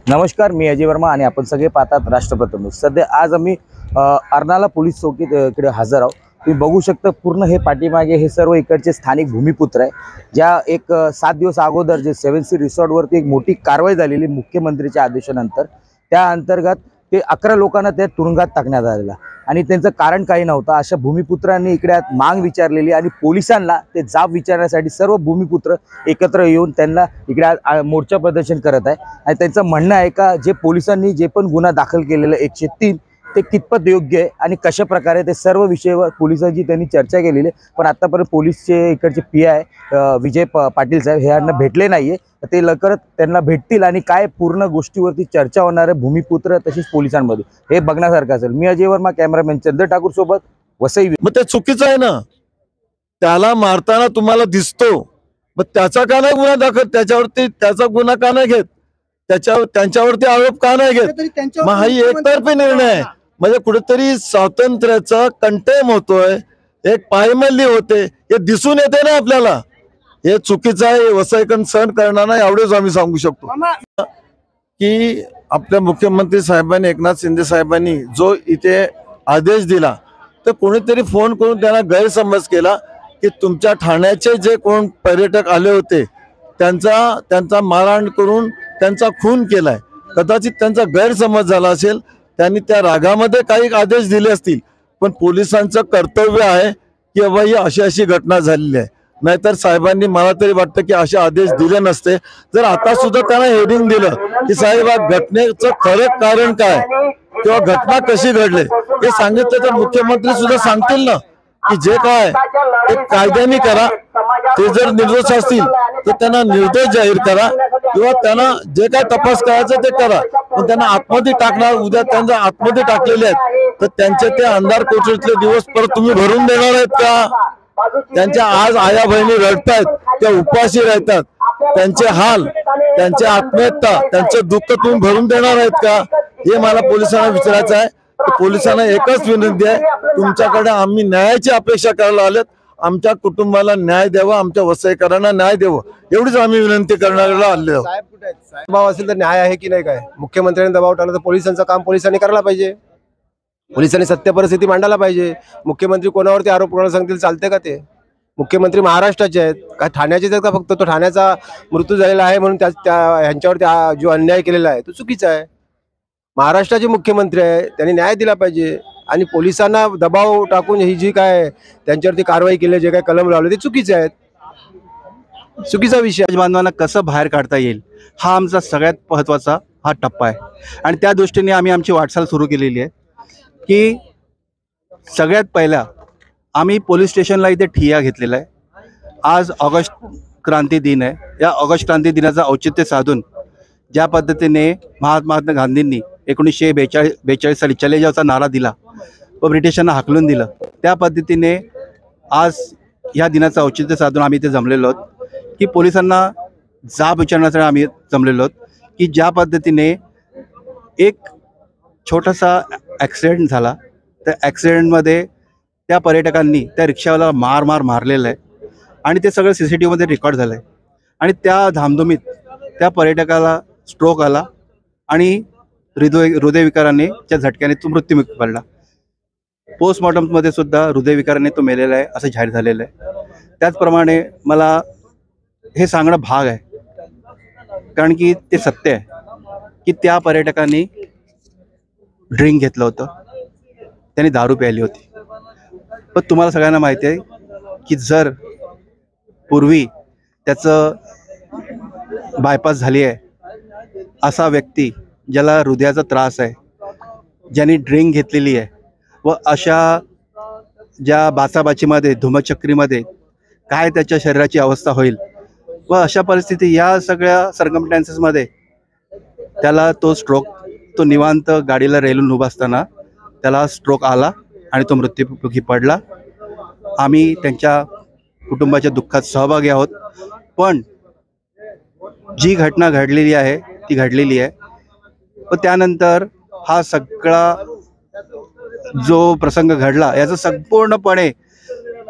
नमस्कार, मी अजय वर्मा आणि आपण सगळे पाहतात राष्ट्रप्रथम. सध्या आज आम्ही अर्नाळा पोलीस चौकीत इकडे हजर आहोत. तुम्ही बघू शकता पूर्ण हे पाठीमागे हे सर्व इकडचे स्थानिक भूमिपुत्र आहे. ज्या एक 7 दिवस अगोदर जे 7 सी रिसॉर्टवरती एक मोठी कारवाई झालेली मुख्यमंत्रीच्या आदेशानंतर, त्या अंतर्गत ते 11 लोकांना त्या तुरुंगात टाकण्यात आलेला आणि त्यांचं कारण काही नव्हतं. अशा भूमिपुत्रांनी इकडे माग विचारलेली आणि पोलिसांना ते जाब विचारण्यासाठी सर्व भूमिपुत्र एकत्र येऊन त्यांना इकडे मोर्चा प्रदर्शन करत आहे. आणि त्यांचं म्हणणं आहे का जे पोलिसांनी जे पण गुन्हा दाखल केलेला 103 ते कितपत योग्य आहे आणि कशा प्रकारे ते सर्व विषयावर पोलिसांची त्यांनी चर्चा केलेली आहे. पण आतापर्यंत पोलीसचे इकडचे PI विजय पाटील साहेब हे यांना भेटले नाहीये. ते लवकरच त्यांना भेटतील आणि काय पूर्ण गोष्टीवरती चर्चा होणार आहे भूमिपुत्र तसेच पोलिसांमध्ये हे बघण्यासारखं असेल. मी अजय वर्मा, कॅमेरामॅन चंद्र ठाकूर सोबत, वसई. मग ते चुकीचं आहे ना. त्याला मारताना तुम्हाला दिसतो, मग त्याचा का नाही गुन्हा दाखल, त्याच्यावरती त्याचा गुन्हा का नाही घेत, त्यांच्यावरती आरोप का नाही घेत. मग हा एकतर्फी निर्णय आहे. म्हणजे कुठेतरी स्वातंत्र्याचा कंटेम होतोय, एक पायमल्ली होते, हे दिसून येते ना आपल्याला. हे चुकीचं आहे, वसईकन सहन करणार नाही एवढेच आम्ही सांगू शकतो. की आपल्या मुख्यमंत्री साहेबांनी, एकनाथ शिंदे साहेबांनी जो इथे आदेश दिला, तर कोणीतरी फोन करून त्यांना गैरसमज केला की तुमच्या ठाण्याचे जे कोण पर्यटक आले होते त्यांचा मारहाण करून त्यांचा खून केलाय. कदाचित त्यांचा गैरसमज झाला असेल, त्यांनी त्या रागामध्ये काही आदेश दिले असतील. पण पोलिसांचं कर्तव्य आहे की बाबा ही अशी अशी घटना झालेली आहे. नाहीतर साहेबांनी, मला तरी वाटतं की असे आदेश दिले नसते. जर आता सुद्धा त्यांना हेडिंग दिलं की साहेब या घटनेचं खरं कारण काय किंवा घटना कशी घडली हे सांगितलं, तर मुख्यमंत्री सुद्धा सांगतील ना की जे काय ते कायद्याने करा. ते जर निर्दोष असतील तर त्यांना निर्दोष जाहीर करा किंवा त्यांना जे काय तपास करायचं ते करा. पण त्यांना आतमध्ये टाकणार, उद्या त्यांना आतमध्ये टाकलेले आहेत तर त्यांचे ते अंधार कोठडीतले दिवस परत तुम्ही भरून देणार आहेत का? त्यांच्या आज आया बहिणी रडतायत, त्या उपाशी राहतात, त्यांचे हाल, त्यांचे आत्महत्या, त्यांचं दुःख तुम्ही भरून देणार आहेत का? हे मला पोलिसांना विचारायचं आहे. पोलिसांना एकच विनंती आहे, तुमच्याकडे आम्ही न्यायाची अपेक्षा करायला आलेत. आमच्या कुटुंबाला न्याय द्यावा, आमच्या वसईकरांना न्याय द्यावं, एवढीच आम्ही विनंती करण्याला आले आहोत. दबाव असेल तर न्याय आहे की नाही, काय मुख्यमंत्र्यांनी दबाव टाकला तर पोलिसांचं काम पोलिसांनी करायला पाहिजे. पोलिसांनी सत्य परिस्थिती मांडायला पाहिजे. मुख्यमंत्री कोणावरती आरोप करायला सांगतील, चालते का ते? मुख्यमंत्री महाराष्ट्राचे आहेत काय ठाण्याचेच आहेत का? फक्त तो ठाण्याचा मृत्यू झालेला आहे म्हणून ह्यांच्यावरती जो अन्याय केलेला आहे तो चुकीचा आहे. महाराष्ट्राचे मुख्यमंत्री आहे, त्यांनी न्याय दिला पाहिजे. आणि पोलिसांना दबाव टाकून ही जी काय त्यांच्यावरती कारवाई केली, जे काय कलम लावले ते चुकीचे आहेत. चुकीचा विषय. बांधवांना कसं बाहेर काढता येईल हा आमचा सगळ्यात महत्त्वाचा हा टप्पा आहे. आणि त्या दृष्टीने आम्ही आमची वाटचाल सुरू केलेली आहे की सगळ्यात पहिला आम्ही पोलीस स्टेशनला इथे ठिय्या घेतलेला आहे. आज ऑगस्ट क्रांती दिन आहे. या ऑगस्ट क्रांती दिनाचं औचित्य साधून ज्या पद्धतीने महात्मा गांधींनी 1942 साली चले जावचा नारा दिला व ब्रिटिशांना हाकलून दिलं, त्या पद्धतीने आज ह्या दिनाचं औचित्य साधून आम्ही इथे जमलेलो आहोत की पोलिसांना जाब विचारण्यासाठी आम्ही जमलेलो आहोत की ज्या पद्धतीने एक छोटासा ॲक्सिडेंट झाला, त्या ॲक्सिडेंटमध्ये त्या पर्यटकांनी त्या रिक्षावाला मारलेलं आहे आणि ते सगळं CCTVमध्ये रेकॉर्ड झालं आहे. आणि त्या धामधुमीत त्या पर्यटकाला स्ट्रोक आला आणि हृदयविकाराने त्या झटक्याने तो मृत्युमुखी पडला. पोस्टमॉर्टममध्ये सुद्धा हृदयविकाराने तो मेलेला आहे असं जाहीर झालेलं आहे. त्याचप्रमाणे मला हे सांगणं भाग आहे, कारण की ते सत्य आहे की त्या पर्यटकांनी ड्रिंक घेतलं होतं, त्यांनी दारू प्यायली होती. पण तुम्हाला सगळ्यांना माहिती आहे की जर पूर्वी त्याचं बायपास झाली आहे, असा व्यक्ती ज्याला हृदयाचा त्रास आहे, ज्यांनी ड्रिंक घेतलेली आहे व अशा ज्या बाचाबाचीमध्ये, धुमचक्रीमध्ये काय त्याच्या शरीराची अवस्था होईल व अशा परिस्थिती, या सगळ्या सर्कमस्टॅन्सेसमध्ये त्याला तो स्ट्रोक, तो निवांत गाडीला रेलून उभा असताना त्याला स्ट्रोक आला आणि तो मृत्युमुखी पडला. आम्ही त्यांच्या कुटुंबाच्या दुःखात सहभागी आहोत. पण जी घटना घडलेली आहे ती घडलेली आहे. व त्यानंतर हा सगळा जो प्रसंग घडला याचा संपूर्णपणे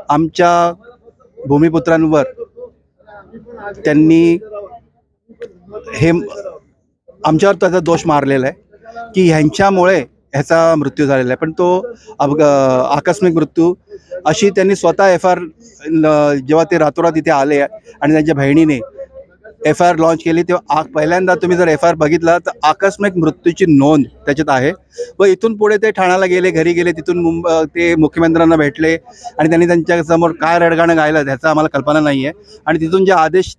आमच्या भूमिपुत्रांवर त्यांनी हे आमच्यावर त्याचा दोष मारलेला आहे की ह्यांच्यामुळे ह्याचा मृत्यू झालेला आहे, पण तो आकस्मिक मृत्यू अशी त्यांनी स्वतः FIR जेव्हा ते रातोरात इथे आले आणि त्यांच्या बहिणीने FIR लॉन्च केली तेव्हा पहिल्यांदा तुम्ही जर FIR बघितला तर आकस्मिक मृत्यूची नोंद त्याच्यात आहे. व इथून पुढे ते ठाण्याला गेले, घरी गेले, तिथून ते मुख्यमंत्र्यांना भेटले आणि त्यांनी त्यांच्यासमोर काय रडगाणं गायलं ह्याचा आम्हाला कल्पना नाही आहे. आणि तिथून जे आदेश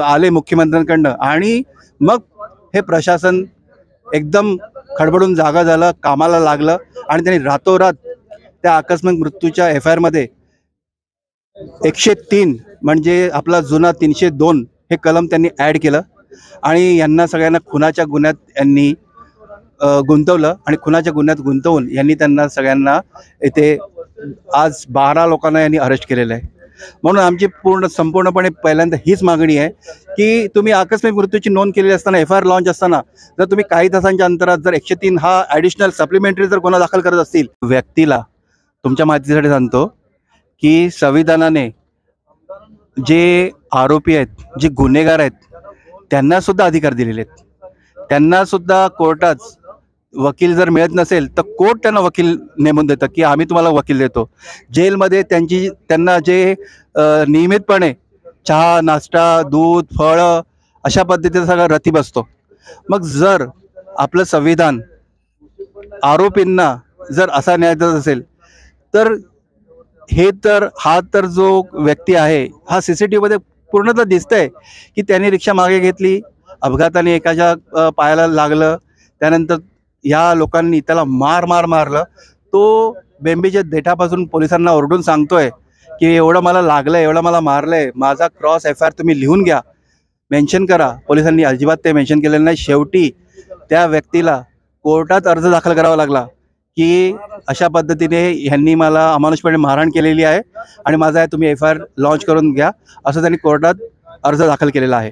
आले मुख्यमंत्र्यांकडनं आणि मग हे प्रशासन एकदम खडबडून जागा झालं, कामाला लागलं आणि त्यांनी रातोरात त्या आकस्मिक मृत्यूच्या FIR मध्ये 103 म्हणजे आपला जुना 302 हे कलम त्यांनी ॲड केलं आणि यांना सगळ्यांना खुनाच्या गुन्ह्यात यांनी गुंतवलं आणि खुनाच्या गुन्ह्यात गुंतवून यांनी त्यांना सगळ्यांना इथे आज 12 लोकांना यांनी अरेस्ट केलेलं आहे. म्हणून आमची संपूर्णपणे पहिल्यांदा हीच मागणी आहे की तुम्ही आकस्मिक मृत्यूची नोंद केलेली असताना FIR लॉन्च असताना जर तुम्ही काही तासांच्या अंतरात जर 103 हा ॲडिशनल सप्लिमेंटरी जर गुन्हा दाखल करत असतील, व्यक्तीला तुमच्या माहितीसाठी सांगतो की संविधानाने जे आरोपी आहेत, जे गुन्हेगार आहेत, त्यांना सुद्धा अधिकार दिलेले आहेत. त्यांना सुद्धा कोर्टात वकील जर मिळत नसेल तर कोर्ट त्यांना वकील नेमून देतं की आम्ही तुम्हाला वकील देतो. जेलमध्ये त्यांना जे नियमितपणे चहा, नाश्ता, दूध, फळं अशा पद्धतीचा सगळा रती बसतो. मग जर आपलं संविधान आरोपींना जर असा न्याय देत असेल तर हा तर जो व्यक्ती आहे हा CCTV मध्ये पूर्णतः दिसतंय की त्याने रिक्षा मागे घेतली, अपघाताने एकाच्या पायाला लागलं, त्यानंतर या लोकांनी त्याला मारलं. तो बेंबीच्या देठापासून पोलिसांना ओरडून सांगतोय की एवढं मला लागलंय, एवढं मला मारलंय, माझा क्रॉस FIR तुम्ही लिहून घ्या, मेन्शन करा. पोलिसांनी अजिबात ते मेन्शन केलेलं नाही. शेवटी त्या व्यक्तीला कोर्टात अर्ज दाखल करावा लागला की अशा पद्धतीने ह्यांनी मला अमानुषपणे मारहाण केलेली आहे आणि माझा तुम्ही FIR लॉन्च करून घ्या, असं त्यांनी कोर्टात अर्ज दाखल केलेला आहे.